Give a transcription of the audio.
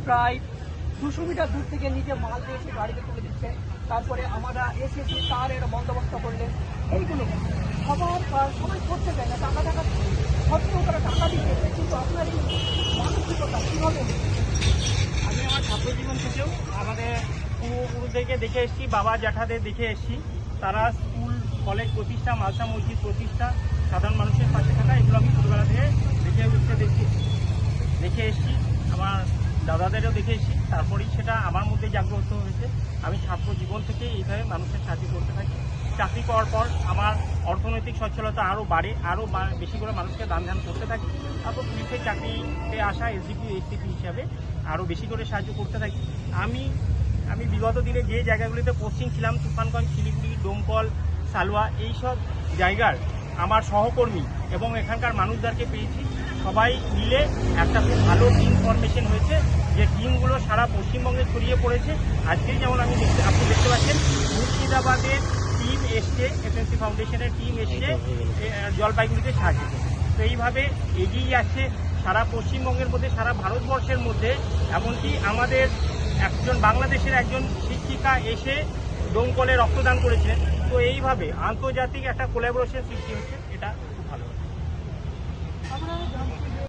প্রায় 200 মিটার দূর থেকে নিজে মাল দিয়ে এসে গাড়িতে তুলে দিচ্ছে। তারপরে আমরা এসেছি, তার একটা বন্দোবস্ত করলেন। এইগুলো সবাই করতে চায় না, টাকা সত্ত্বেও তারা টাকা দিচ্ছে। কিন্তু আপনার এই মানসিকতা কীভাবে? আমি আমার ছাত্র জীবন থেকেও আমাদের পূর্বপুরুষদেরকে দেখে এসেছি, বাবা জ্যাঠাদের দেখে এসেছি। তারা স্কুল কলেজ প্রতিষ্ঠা, মাদ্রাসা মসজিদ প্রতিষ্ঠা, সাধারণ মানুষের পাশে থাকা, এগুলো আমি ছোটোবেলা থেকে দেখে এসেছি। আমার দাদাদেরও দেখে এসেছি। তারপরেই সেটা আমার মধ্যে জাগ্রত হয়েছে। আমি ছাত্র জীবন থেকে এইভাবে মানুষের সাহায্য করতে থাকি। চাকরি করার পর আমার অর্থনৈতিক সচ্ছলতা আরও বাড়ে, আরও বেশি করে মানুষকে দান ধ্যান করতে থাকি। তারপর পুলিশের চাকরিতে আসা এসডিপি এসসিপি হিসাবে আরও বেশি করে সাহায্য করতে থাকি। আমি বিগত দিনে যে জায়গাগুলিতে পোস্টিং ছিলাম, তুফানগঞ্জ, শিলিগুড়ি, ডোমকল, সালুয়া, এইসব জায়গার আমার সহকর্মী এবং এখানকার মানুষদেরকে পেয়েছি। সবাই মিলে একটা খুব ভালো টিম ফরমেশন হয়েছে, যে টিমগুলো সারা পশ্চিমবঙ্গে ছড়িয়ে পড়েছে। আজকেই যেমন আপনি দেখতে পাচ্ছেন, মুর্শিদাবাদের টিম এসছে, এফএসসি ফাউন্ডেশনের টিম এসছে জলপাইগুড়িতে সাহায্য করছে। তো এইভাবে এগিয়ে যাচ্ছে সারা পশ্চিমবঙ্গের মধ্যে, সারা ভারতবর্ষের মধ্যে। এমনকি আমাদের বাংলাদেশের একজন শিক্ষিকা এসে দমকলে রক্তদান করেছিলেন। তো এইভাবে আন্তর্জাতিক একটা কোলাবোরেশন সৃষ্টি হচ্ছে, এটা খুব ভালো।